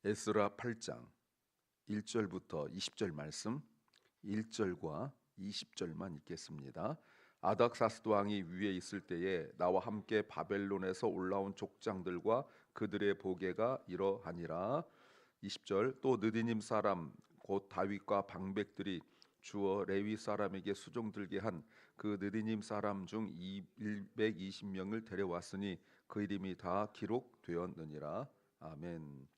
에스라 8장 1절부터 20절 말씀, 1절과 20절만 읽겠습니다. 아닥사스도 왕이 위에 있을 때에 나와 함께 바벨론에서 올라온 족장들과 그들의 보게가 이러하니라. 20절, 또 느디님 사람 곧 다윗과 방백들이 주어 레위 사람에게 수종 들게 한 그 느디님 사람 중 120명을 데려왔으니 그 이름이 다 기록되었느니라. 아멘.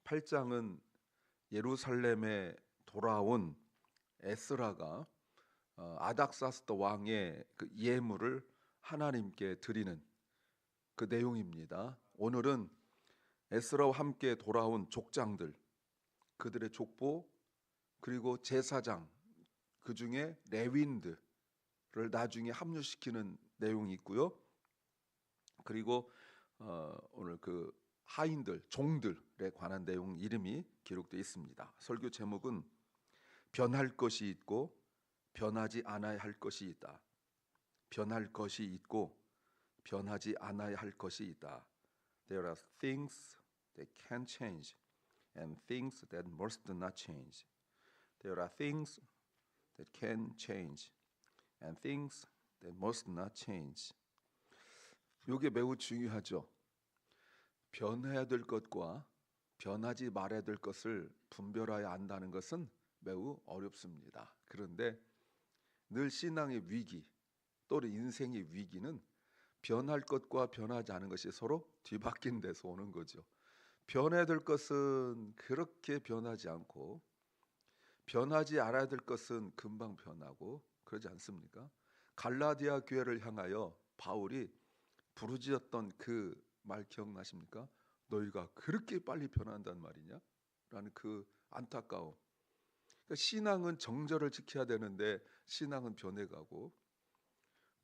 8장은 예루살렘에 돌아온 에스라가 아닥사스다 왕의 그 예물을 하나님께 드리는 그 내용입니다. 오늘은 에스라와 함께 돌아온 족장들, 그들의 족보, 그리고 제사장, 그 중에 레위인들을 나중에 합류시키는 내용이 있고요. 그리고 오늘 그 하인들, 종들에 관한 내용 이름이 기록되어 있습니다. 설교 제목은 변할 것이 있고 변하지 않아야 할 것이 있다. 변할 것이 있고 변하지 않아야 할 것이 있다. There are things that can change and things that must not change. There are things that can change and things that must not change. 이게 매우 중요하죠. 변해야 될 것과 변하지 말아야 될 것을 분별하여 안다는 것은 매우 어렵습니다. 그런데 늘 신앙의 위기 또는 인생의 위기는 변할 것과 변하지 않은 것이 서로 뒤바뀐 데서 오는 거죠. 변해야 될 것은 그렇게 변하지 않고 변하지 않아야 될 것은 금방 변하고 그러지 않습니까? 갈라디아 교회를 향하여 바울이 부르짖었던 그 말 기억나십니까? 너희가 그렇게 빨리 변한단 말이냐? 라는 그 안타까움. 그러니까 신앙은 정절을 지켜야 되는데 신앙은 변해가고,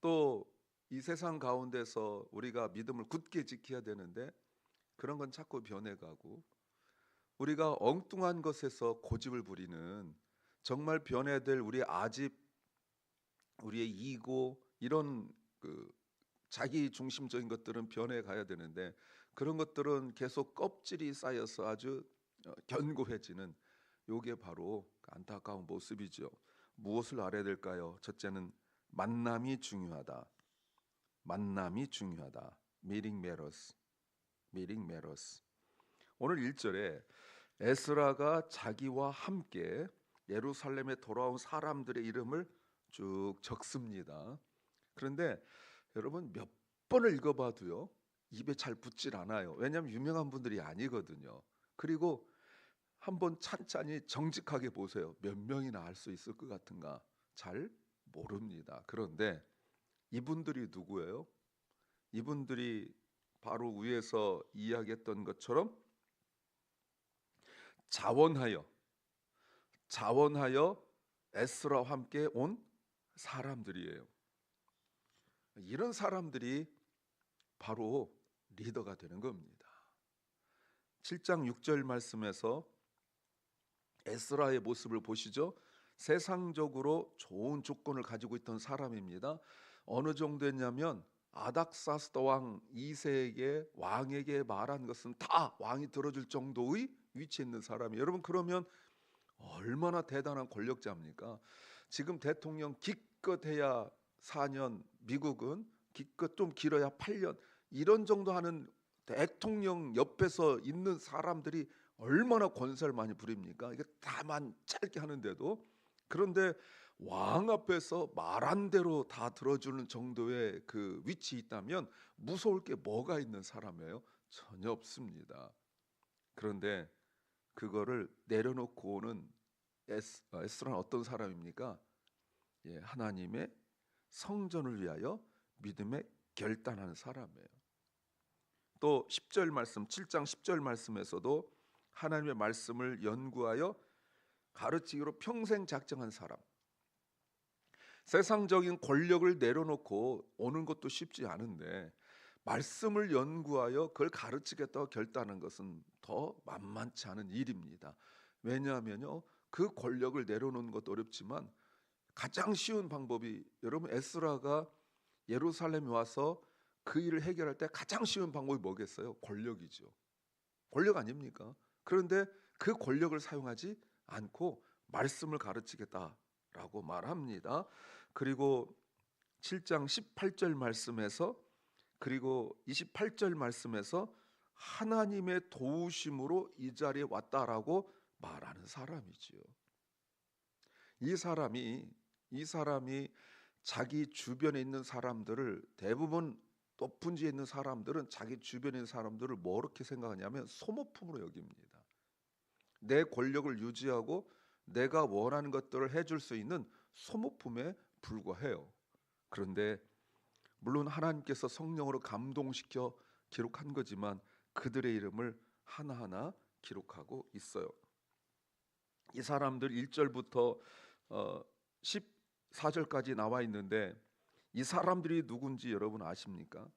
또 이 세상 가운데서 우리가 믿음을 굳게 지켜야 되는데 그런 건 자꾸 변해가고, 우리가 엉뚱한 것에서 고집을 부리는, 정말 변해야 될 우리의 아집, 우리의 이고, 이런 그 자기 중심적인 것들은 변해 가야 되는데 그런 것들은 계속 껍질이 쌓여서 아주 견고해지는, 요게 바로 안타까운 모습이죠. 무엇을 알아야 될까요? 첫째는 만남이 중요하다. 만남이 중요하다. Meeting matters. Meeting matters. 오늘 1절에 에스라가 자기와 함께 예루살렘에 돌아온 사람들의 이름을 쭉 적습니다. 그런데 여러분, 몇 번을 읽어봐도요 입에 잘 붙질 않아요. 왜냐하면 유명한 분들이 아니거든요. 그리고 한번 찬찬히 정직하게 보세요. 몇 명이나 알 수 있을 것 같은가? 잘 모릅니다. 그런데 이분들이 누구예요? 이분들이 바로 위에서 이야기했던 것처럼 자원하여 에스라와 함께 온 사람들이에요. 이런 사람들이 바로 리더가 되는 겁니다. 7장 6절 말씀에서 에스라의 모습을 보시죠. 세상적으로 좋은 조건을 가지고 있던 사람입니다. 어느 정도였냐면 아닥사스다 왕 2세에게 왕에게 말한 것은 다 왕이 들어줄 정도의 위치에 있는 사람이에요. 여러분, 그러면 얼마나 대단한 권력자입니까? 지금 대통령 기껏해야 4년, 미국은 기껏 좀 길어야 8년, 이런 정도 하는 대통령 옆에서 있는 사람들이 얼마나 권세를 많이 부립니까? 이게 다만 짧게 하는데도. 그런데 왕 앞에서 말한 대로 다 들어주는 정도의 그 위치에 있다면 무서울 게 뭐가 있는 사람이에요? 전혀 없습니다. 그런데 그거를 내려놓고 오는 에스라는 어떤 사람입니까? 하나님의 성전을 위하여 믿음에 결단하는 사람이에요. 또 10절 말씀, 7장 10절 말씀에서도 하나님의 말씀을 연구하여 가르치기로 평생 작정한 사람. 세상적인 권력을 내려놓고 오는 것도 쉽지 않은데 말씀을 연구하여 그걸 가르치겠다고 결단한 것은 더 만만치 않은 일입니다. 왜냐하면요, 그 권력을 내려놓는 것도 어렵지만 가장 쉬운 방법이, 여러분, 에스라가 예루살렘에 와서 그 일을 해결할 때 가장 쉬운 방법이 뭐겠어요? 권력이죠. 권력 아닙니까? 그런데 그 권력을 사용하지 않고 말씀을 가르치겠다라고 말합니다. 그리고 7장 18절 말씀에서, 그리고 28절 말씀에서 하나님의 도우심으로 이 자리에 왔다라고 말하는 사람이지요. 이 사람이 자기 주변에 있는 사람들을, 대부분 높은 지에 있는 사람들은 자기 주변에 있는 사람들을 뭐 이렇게 생각하냐면 소모품으로 여깁니다. 내 권력을 유지하고 내가 원하는 것들을 해줄 수 있는 소모품에 불과해요. 그런데 물론 하나님께서 성령으로 감동시켜 기록한 거지만 그들의 이름을 하나하나 기록하고 있어요. 이 사람들 1절부터 14절까지 나와 있는데 이 사람들이 누군지 여러분 아십니까?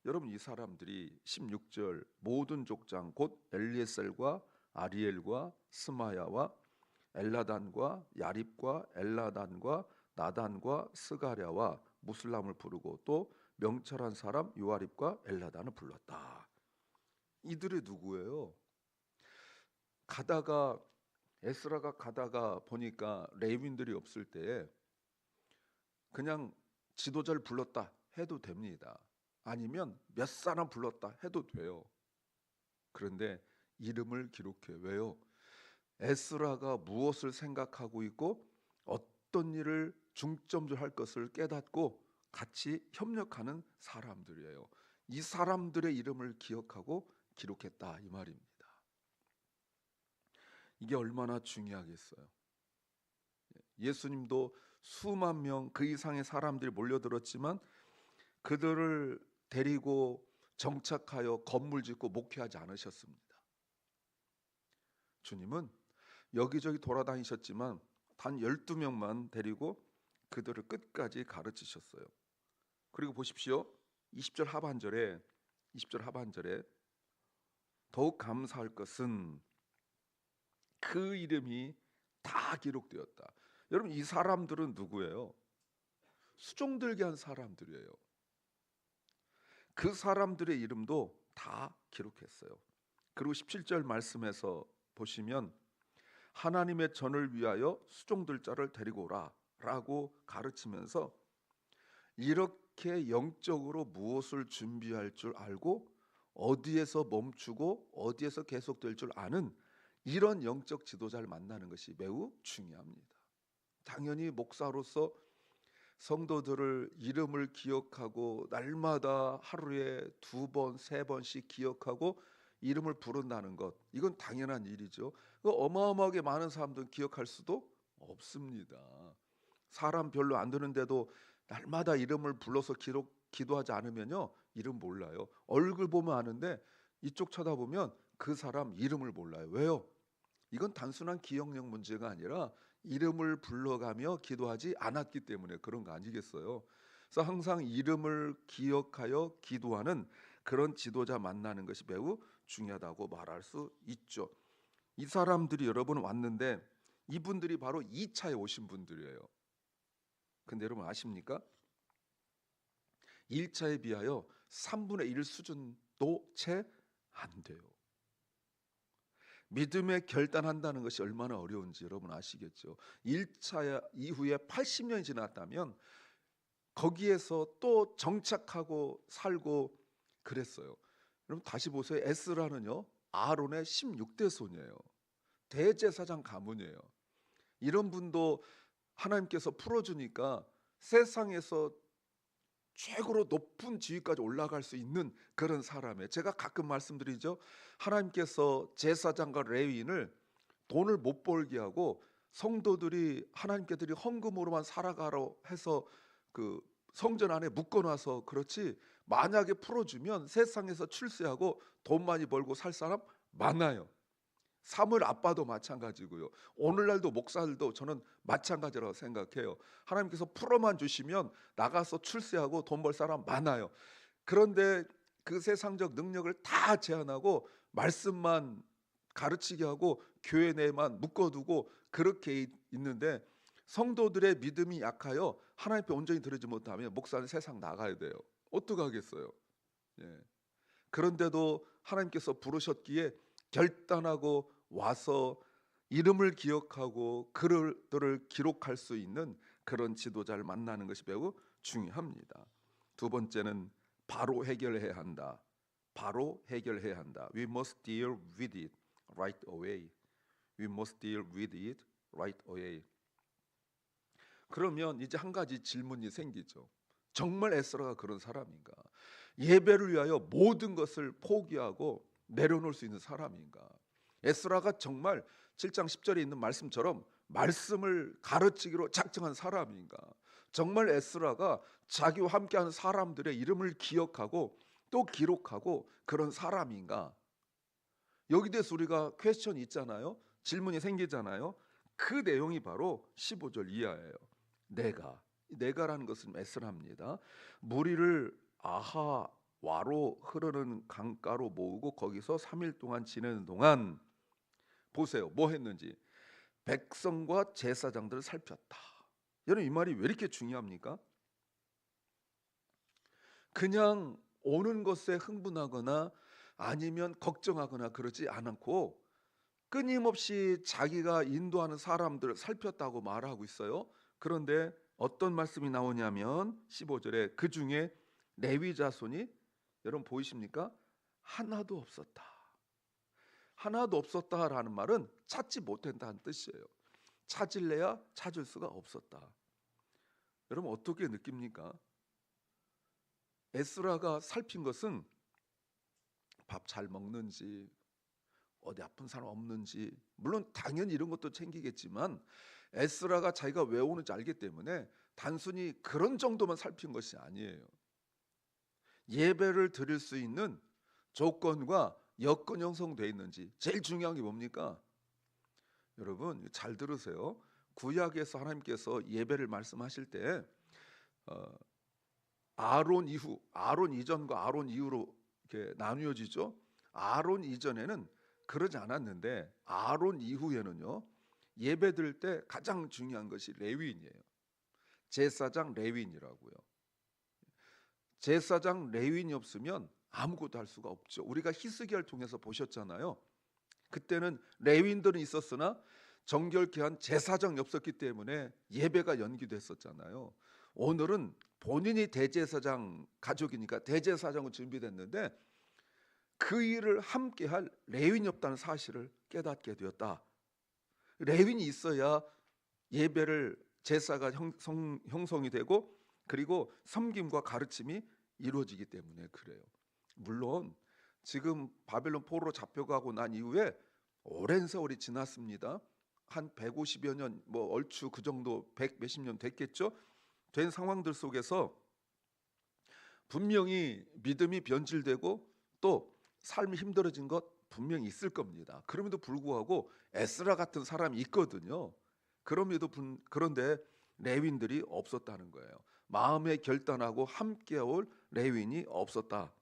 여러분, 이 사람들이 16절 모든 족장 곧 엘리에셀과 아리엘과 스마야와 엘라단과 야립과 엘라단과 나단과 스가랴와 무슬람을 부르고 또 명철한 사람 요아립과 엘라단을 불렀다. 이들이 누구예요? 가다가 에스라가 가다가 보니까 레위인들이 없을 때에 그냥 지도자를 불렀다 해도 됩니다. 아니면 몇 사람 불렀다 해도 돼요. 그런데 이름을 기록해. 왜요? 에스라가 무엇을 생각하고 있고 어떤 일을 중점적으로 할 것을 깨닫고 같이 협력하는 사람들이에요. 이 사람들의 이름을 기억하고 기록했다 이 말입니다. 이게 얼마나 중요하겠어요. 예수님도 수만 명 그 이상의 사람들이 몰려들었지만 그들을 데리고 정착하여 건물 짓고 목회하지 않으셨습니다. 주님은 여기저기 돌아다니셨지만 단 12명만 데리고 그들을 끝까지 가르치셨어요. 그리고 보십시오. 20절 하반절에 더욱 감사할 것은 그 이름이 다 기록되었다. 여러분, 이 사람들은 누구예요? 수종들게 한 사람들이에요. 그 사람들의 이름도 다 기록했어요. 그리고 17절 말씀에서 보시면 하나님의 전을 위하여 수종들 자를 데리고 오라 라고 가르치면서 이렇게 영적으로 무엇을 준비할 줄 알고 어디에서 멈추고 어디에서 계속될 줄 아는 이런 영적 지도자를 만나는 것이 매우 중요합니다. 당연히 목사로서 성도들을 이름을 기억하고 날마다 하루에 2번, 3번씩 기억하고 이름을 부른다는 것, 이건 당연한 일이죠. 어마어마하게 많은 사람들은 기억할 수도 없습니다. 사람 별로 안 되는데도 날마다 이름을 불러서 기도하지 않으면요, 이름 몰라요. 얼굴 보면 아는데 이쪽 쳐다보면 그 사람 이름을 몰라요. 왜요? 이건 단순한 기억력 문제가 아니라 이름을 불러가며 기도하지 않았기 때문에 그런 거 아니겠어요? 그래서 항상 이름을 기억하여 기도하는 그런 지도자 만나는 것이 매우 중요하다고 말할 수 있죠. 이 사람들이 여러분 왔는데 이분들이 바로 2차에 오신 분들이에요. 근데 여러분 아십니까? 1차에 비하여 3분의 1 수준도 채 안 돼요. 믿음에 결단한다는 것이 얼마나 어려운지 여러분 아시겠죠? 1차 이후에 80년이 지났다면 거기에서 또 정착하고 살고 그랬어요. 여러분 다시 보세요. 에스라는요, 아론의 16대 손이에요. 대제사장 가문이에요. 이런 분도 하나님께서 풀어주니까 세상에서 최고로 높은 지위까지 올라갈 수 있는 그런 사람이에요. 제가 가끔 말씀드리죠. 하나님께서 제사장과 레위인을 돈을 못 벌게 하고 성도들이 하나님께들이 헌금으로만 살아가러 해서 그 성전 안에 묶어놔서 그렇지, 만약에 풀어주면 세상에서 출세하고 돈 많이 벌고 살 사람 많아요. 사무엘 아빠도 마찬가지고요. 오늘날도 목사들도 저는 마찬가지라고 생각해요. 하나님께서 풀어만 주시면 나가서 출세하고 돈 벌 사람 많아요. 그런데 그 세상적 능력을 다 제한하고 말씀만 가르치게 하고 교회 내에만 묶어두고 그렇게 있는데 성도들의 믿음이 약하여 하나님 앞에 온전히 드리지 못하면 목사는 세상 나가야 돼요. 어떡하겠어요? 예. 그런데도 하나님께서 부르셨기에 결단하고 와서 이름을 기억하고 글들을 기록할 수 있는 그런 지도자를 만나는 것이 매우 중요합니다. 두 번째는 바로 해결해야 한다. 바로 해결해야 한다. We must deal with it right away. We must deal with it right away. 그러면 이제 한 가지 질문이 생기죠. 정말 에스라가 그런 사람인가? 예배를 위하여 모든 것을 포기하고 내려놓을 수 있는 사람인가? 에스라가 정말 7장 10절에 있는 말씀처럼 말씀을 가르치기로 작정한 사람인가? 정말 에스라가 자기와 함께하는 사람들의 이름을 기억하고 또 기록하고 그런 사람인가? 여기 대해서 우리가 퀘스천이 있잖아요. 질문이 생기잖아요. 그 내용이 바로 15절 이하예요. 내가라는 것은 에스라입니다. 무리를 아하와로 흐르는 강가로 모으고 거기서 3일 동안 지내는 동안 보세요. 뭐 했는지 백성과 제사장들을 살폈다. 여러분 이 말이 왜 이렇게 중요합니까? 그냥 오는 것에 흥분하거나 아니면 걱정하거나 그러지 않고 끊임없이 자기가 인도하는 사람들을 살폈다고 말하고 있어요. 그런데 어떤 말씀이 나오냐면 15절에 그 중에 레위 자손이 여러분 보이십니까? 하나도 없었다. 하나도 없었다라는 말은 찾지 못한다는 뜻이에요. 찾을래야 찾을 수가 없었다. 여러분 어떻게 느낍니까? 에스라가 살핀 것은 밥 잘 먹는지 어디 아픈 사람 없는지 물론 당연히 이런 것도 챙기겠지만 에스라가 자기가 왜 오는지 알기 때문에 단순히 그런 정도만 살핀 것이 아니에요. 예배를 드릴 수 있는 조건과 여건 형성되어 있는지 제일 중요한 게 뭡니까? 여러분 잘 들으세요. 구약에서 하나님께서 예배를 말씀하실 때 아론 이후, 아론 이전과 아론 이후로 이렇게 나누어지죠. 아론 이전에는 그러지 않았는데 아론 이후에는요. 예배 드릴 때 가장 중요한 것이 레위인이에요. 제사장 레위인이라고요. 제사장 레위인이 없으면 아무것도 할 수가 없죠. 우리가 히스기야를 통해서 보셨잖아요. 그때는 레위인들은 있었으나 정결케 한 제사장이 없었기 때문에 예배가 연기됐었잖아요. 오늘은 본인이 대제사장 가족이니까 대제사장은 준비됐는데 그 일을 함께 할 레위인이 없다는 사실을 깨닫게 되었다. 레위인이 있어야 예배를 제사가 형성이 되고 그리고 섬김과 가르침이 이루어지기 때문에 그래요. 물론 지금 바벨론 포로로 잡혀가고 난 이후에 오랜 세월이 지났습니다. 한 150여 년, 뭐 얼추 그 정도 100 몇십 년 됐겠죠. 된 상황들 속에서 분명히 믿음이 변질되고 또 삶이 힘들어진 것 분명히 있을 겁니다. 그럼에도 불구하고 에스라 같은 사람이 있거든요. 그런데 레위인들이 없었다는 거예요. 마음에 결단하고 함께 올 레위인이 없었다.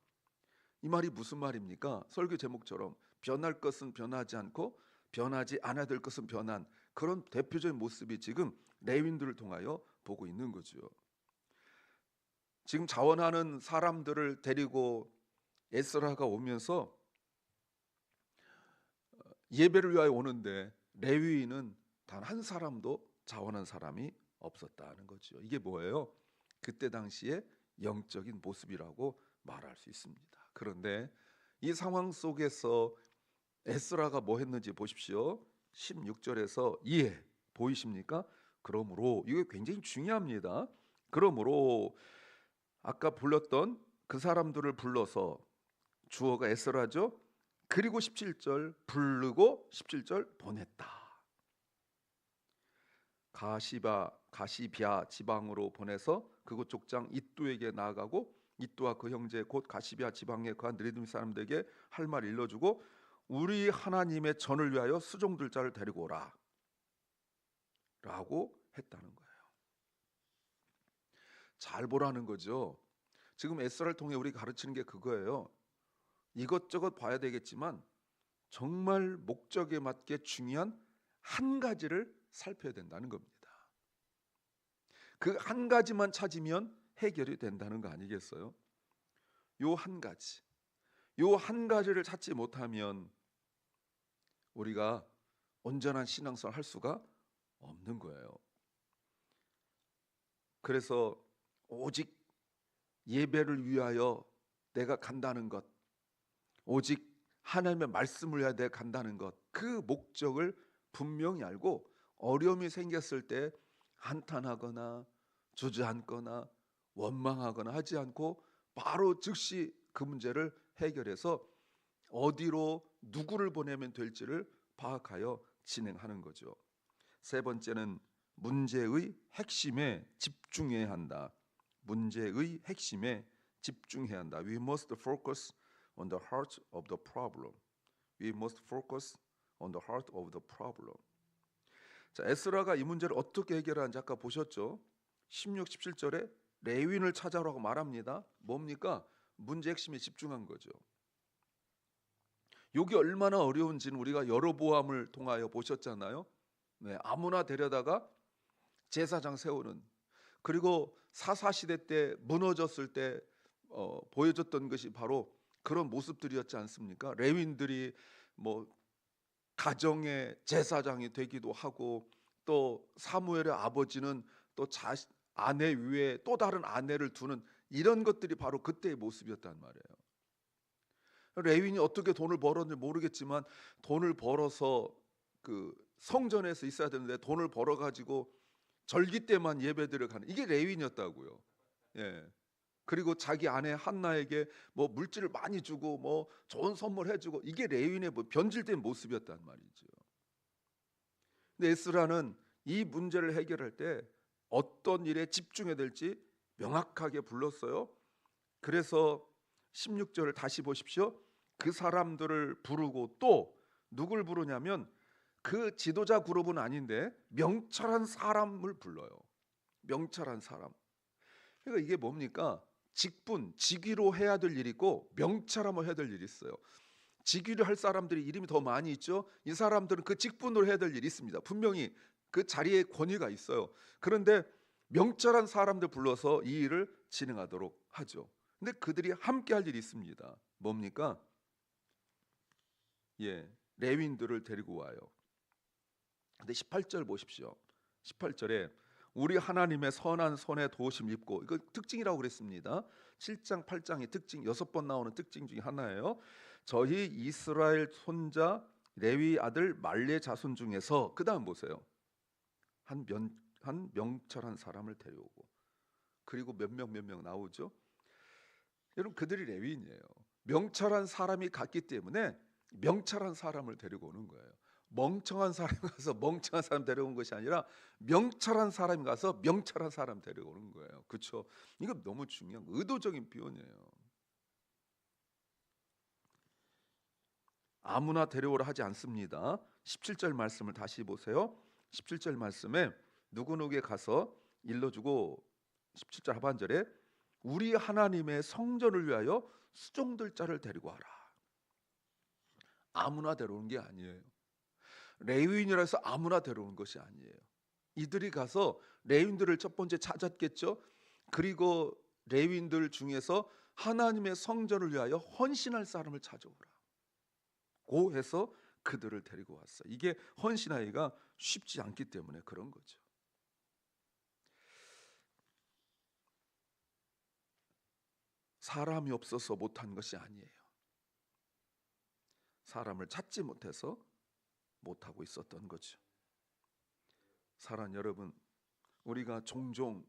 이 말이 무슨 말입니까? 설교 제목처럼 변할 것은 변하지 않고 변하지 않아야 될 것은 변한 그런 대표적인 모습이 지금 레위인들을 통하여 보고 있는 거죠. 지금 자원하는 사람들을 데리고 에스라가 오면서 예배를 위하여 오는데 레위인은 단 한 사람도 자원한 사람이 없었다는 거죠. 이게 뭐예요? 그때 당시에 영적인 모습이라고 말할 수 있습니다. 그런데 이 상황 속에서 에스라가 뭐 했는지 보십시오. 16절에서 이해 보이십니까? 그러므로 이게 굉장히 중요합니다. 그러므로 아까 불렀던 그 사람들을 불러서 주어가 에스라죠. 그리고 17절 부르고 17절 보냈다. 가시비아 지방으로 보내서 그곳 족장 이뚜에게 나아가고 이뚜와 그 형제 곧 가시비아 지방에 거한 느리듬 사람들에게 할 말을 일러주고 우리 하나님의 전을 위하여 수종들 자를 데리고 오라 라고 했다는 거예요. 잘 보라는 거죠. 지금 에스라를 통해 우리 가르치는 게 그거예요. 이것저것 봐야 되겠지만 정말 목적에 맞게 중요한 한 가지를 살펴야 된다는 겁니다. 그 한 가지만 찾으면 해결이 된다는 거 아니겠어요? 요 한 가지, 요 한 가지를 찾지 못하면 우리가 온전한 신앙생활 할 수가 없는 거예요. 그래서 오직 예배를 위하여 내가 간다는 것, 오직 하나님의 말씀을 위하여 내가 간다는 것, 그 목적을 분명히 알고 어려움이 생겼을 때 한탄하거나 주저앉거나 원망하거나 하지 않고 바로 즉시 그 문제를 해결해서 어디로 누구를 보내면 될지를 파악하여 진행하는 거죠. 세 번째는 문제의 핵심에 집중해야 한다. 문제의 핵심에 집중해야 한다. We must focus on the heart of the problem. We must focus on the heart of the problem. 자, 에스라가 이 문제를 어떻게 해결하는지 아까 보셨죠? 16, 17절에 레위인을 찾아오라고 말합니다. 뭡니까? 문제 핵심에 집중한 거죠. 이게 얼마나 어려운지는 우리가 여로보암을 통하여 보셨잖아요. 네, 아무나 데려다가 제사장 세우는, 그리고 사사시대 때 무너졌을 때 보여줬던 것이 바로 그런 모습들이었지 않습니까? 레위인들이 뭐 가정의 제사장이 되기도 하고, 또 사무엘의 아버지는 또 아내 위에 또 다른 아내를 두는 이런 것들이 바로 그때의 모습이었단 말이에요. 레위인이 어떻게 돈을 벌었는지 모르겠지만 돈을 벌어서 그 성전에서 있어야 되는데 돈을 벌어 가지고 절기 때만 예배드려 가는, 이게 레위인이었다고요. 예. 그리고 자기 아내 한나에게 뭐 물질을 많이 주고 뭐 좋은 선물 해주고, 이게 레위인의 뭐 변질된 모습이었단 말이죠. 근데 에스라는 이 문제를 해결할 때 어떤 일에 집중해야 될지 명확하게 불렀어요. 그래서 16절을 다시 보십시오. 그 사람들을 부르고, 또 누굴 부르냐면 그 지도자 그룹은 아닌데 명철한 사람을 불러요. 명철한 사람. 그러니까 이게 뭡니까? 직위로 해야 될 일이 있고 명철하면 해야 될 일이 있어요. 직위를 할 사람들이 이름이 더 많이 있죠. 이 사람들은 그 직분으로 해야 될 일이 있습니다. 분명히 그 자리에 권위가 있어요. 그런데 명철한 사람들 불러서 이 일을 진행하도록 하죠. 근데 그들이 함께 할 일이 있습니다. 뭡니까? 예, 레위인들을 데리고 와요. 근데 18절 보십시오. 18절에 우리 하나님의 선한 손에 도우심 입고, 이거 특징이라고 그랬습니다. 7장 8장의 특징, 6번 나오는 특징 중에 하나예요. 저희 이스라엘 손자 레위 아들 말레 자손 중에서, 그 다음 보세요. 한 명철한 사람을 데려오고, 그리고 몇 명 나오죠. 여러분, 그들이 레위인이에요. 명철한 사람이 갔기 때문에 명철한 사람을 데리고 오는 거예요. 멍청한 사람이 가서 멍청한 사람 데려온 것이 아니라 명철한 사람이 가서 명철한 사람 데려오는 거예요. 그렇죠? 이거 너무 중요한 의도적인 표현이에요. 아무나 데려오라 하지 않습니다. 17절 말씀을 다시 보세요. 17절 말씀에 누구누구에 가서 일러주고, 17절 하반절에 우리 하나님의 성전을 위하여 수종들 자를 데리고 와라. 아무나 데려오는 게 아니에요. 레위인이라 해서 아무나 데려오는 것이 아니에요. 이들이 가서 레위인들을 첫 번째 찾았겠죠. 그리고 레위인들 중에서 하나님의 성전을 위하여 헌신할 사람을 찾아오라 고 해서 그들을 데리고 왔어요. 이게 헌신하기가 쉽지 않기 때문에 그런 거죠. 사람이 없어서 못한 것이 아니에요. 사람을 찾지 못해서 못하고 있었던 거죠. 사랑 여러분, 우리가 종종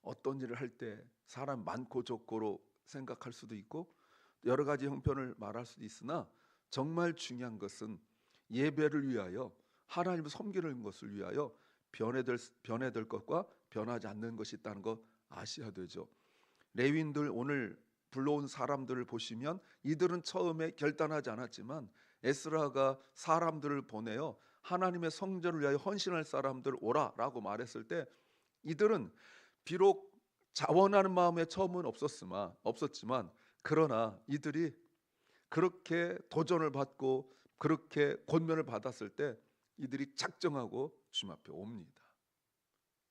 어떤 일을 할 때 사람 많고 적고로 생각할 수도 있고 여러 가지 형편을 말할 수도 있으나, 정말 중요한 것은 예배를 위하여, 하나님을 섬기는 것을 위하여 변해될 것과 변하지 않는 것이 있다는 거 아셔야 되죠. 레위인들 오늘 불러온 사람들을 보시면 이들은 처음에 결단하지 않았지만 에스라가 사람들을 보내어 하나님의 성전을 위하여 헌신할 사람들 오라라고 말했을 때, 이들은 비록 자원하는 마음에 처음은 없었지만 그러나 이들이 그렇게 도전을 받고 그렇게 권면을 받았을 때 이들이 작정하고 주님 앞에 옵니다.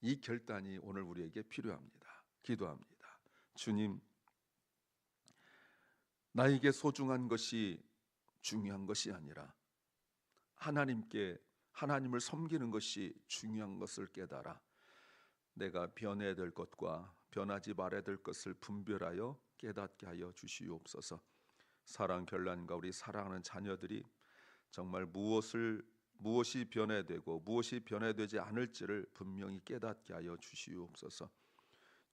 이 결단이 오늘 우리에게 필요합니다. 기도합니다. 주님, 나에게 소중한 것이 중요한 것이 아니라 하나님을 섬기는 것이 중요한 것을 깨달아 내가 변해야 될 것과 변하지 말아야 될 것을 분별하여 깨닫게 하여 주시옵소서. 사랑 결란과 우리 사랑하는 자녀들이 정말 무엇이 변해야 되고 무엇이 변해야 되지 않을지를 분명히 깨닫게 하여 주시옵소서.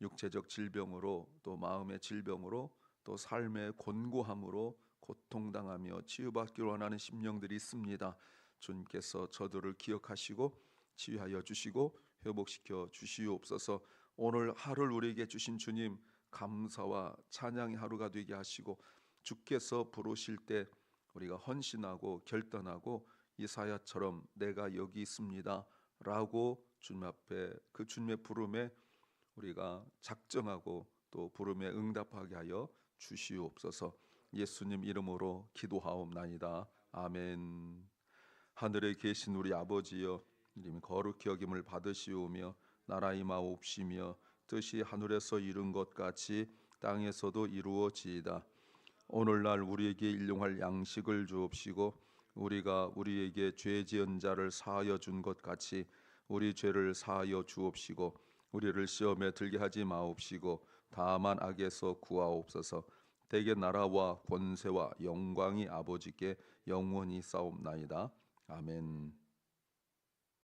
육체적 질병으로 또 마음의 질병으로 또 삶의 곤고함으로 고통당하며 치유받기를 원하는 심령들이 있습니다. 주님께서 저들을 기억하시고 치유하여 주시고 회복시켜 주시옵소서. 오늘 하루를 우리에게 주신 주님 감사와 찬양의 하루가 되게 하시고 주께서 부르실 때 우리가 헌신하고 결단하고 이사야처럼 내가 여기 있습니다 라고 주님 앞에 그 주님의 부름에 우리가 작정하고 또 부름에 응답하게 하여 주시옵소서. 예수님 이름으로 기도하옵나이다. 아멘. 하늘에 계신 우리 아버지여, 이름이 거룩히 여김을 받으시오며 나라 임하옵시며 뜻이 하늘에서 이룬 것 같이 땅에서도 이루어지이다. 오늘날 우리에게 일용할 양식을 주옵시고 우리가 우리에게 죄 지은 자를 사하여 준 것 같이 우리 죄를 사하여 주옵시고 우리를 시험에 들게 하지 마옵시고 다만 악에서 구하옵소서. 대개 나라와 권세와 영광이 아버지께 영원히 싸움나이다. 아멘.